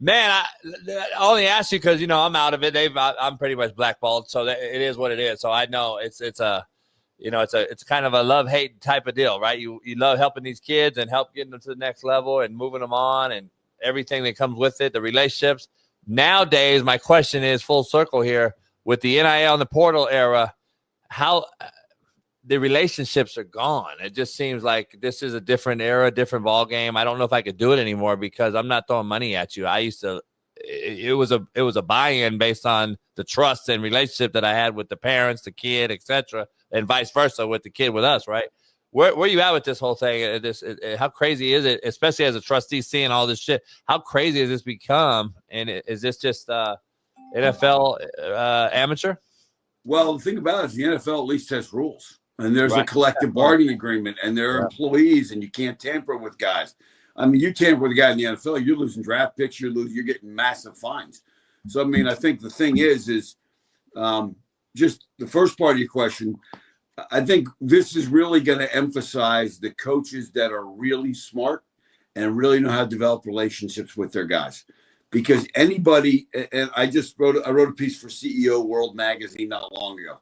Man, I only ask you because I'm out of it. I'm pretty much blackballed, so it is what it is. So I know it's it's kind of a love-hate type of deal, right? You love helping these kids and help getting them to the next level and moving them on and everything that comes with it, the relationships. Nowadays, my question is full circle here with the NIL and the portal era, how the relationships are gone. It just seems like this is a different era, different ball game. I don't know if I could do it anymore because I'm not throwing money at you. I used to. It was a buy-in based on the trust and relationship that I had with the parents, the kid, etc., and vice versa with the kid with us, right? Where you at with this whole thing? How crazy is it, especially as a trustee seeing all this shit? How crazy has this become? And is this just NFL amateur? Well, the thing about it is the NFL at least has rules, and there's a collective bargaining agreement, and there are employees, and you can't tamper with guys. I mean, you tamper with a guy in the NFL, you're losing draft picks, you're getting massive fines. So, I mean, I think the thing is just the first part of your question. I think this is really going to emphasize the coaches that are really smart and really know how to develop relationships with their guys. Because anybody, and I wrote a piece for CEO World Magazine not long ago,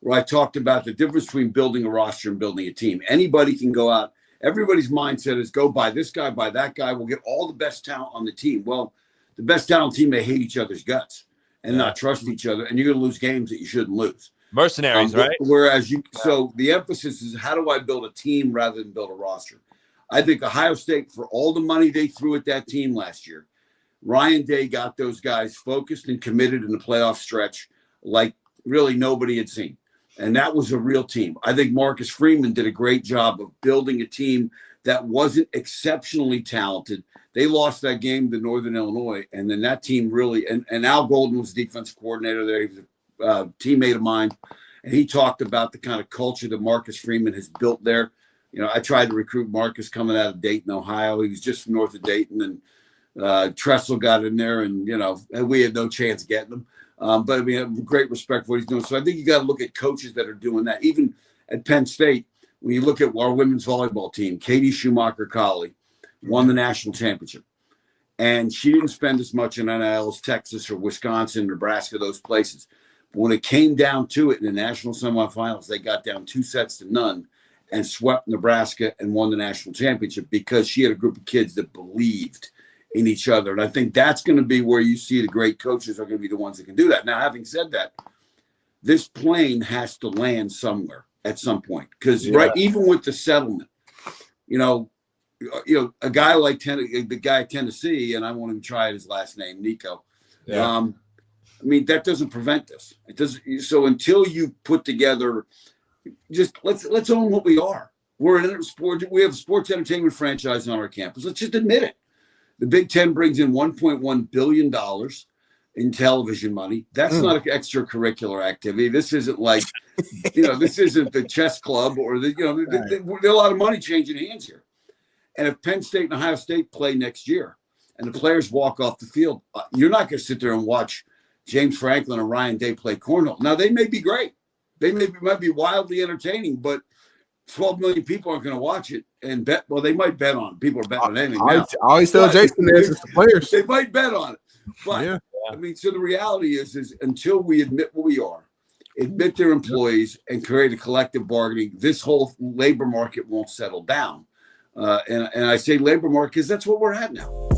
where I talked about the difference between building a roster and building a team. Anybody can go out. Everybody's mindset is go buy this guy, buy that guy. We'll get all the best talent on the team. Well, the best talent on the team may hate each other's guts and not trust each other, and you're going to lose games that you shouldn't lose. Mercenaries, right? Whereas so the emphasis is how do I build a team rather than build a roster? I think Ohio State, for all the money they threw at that team last year, Ryan Day got those guys focused and committed in the playoff stretch like really nobody had seen. And that was a real team. I think Marcus Freeman did a great job of building a team that wasn't exceptionally talented. They lost that game to Northern Illinois, and then that team really – and Al Golden was the defensive coordinator there. He was a teammate of mine, and he talked about the kind of culture that Marcus Freeman has built there. I tried to recruit Marcus coming out of Dayton, Ohio. He was just north of Dayton, and Tressel got in there, and, we had no chance of getting him. But I mean, I have great respect for what he's doing. So I think you got to look at coaches that are doing that. Even at Penn State, when you look at our women's volleyball team, Katie Schumacher-Colley won the national championship. And she didn't spend as much in NIL as Texas or Wisconsin, Nebraska, those places. But when it came down to it in the national semifinals, they got down 2-0 and swept Nebraska and won the national championship because she had a group of kids that believed in each other. And I think that's going to be where you see the great coaches are going to be the ones that can do that. Now, having said that, this plane has to land somewhere at some point. Because even with the settlement, a guy like the guy at Tennessee, and I won't even try his last name, Nico. Yeah. I mean, that doesn't prevent this. It doesn't. So until you put together, just let's own what we are. We're in sport. We have a sports entertainment franchise on our campus. Let's just admit it. The Big Ten brings in $1.1 billion in television money. That's not an extracurricular activity. This isn't like, this isn't the chess club or there's a lot of money changing hands here. And if Penn State and Ohio State play next year and the players walk off the field, you're not going to sit there and watch James Franklin or Ryan Day play cornhole. Now, they may be great. They might be wildly entertaining, but 12 million people aren't going to watch it and bet. Well, they might bet on it. People are betting on anything now. I always tell Jason this, it's the players. They might bet on it. But, I mean, so the reality is until we admit what we are, admit their employees, and create a collective bargaining, this whole labor market won't settle down. And I say labor market because that's what we're at now.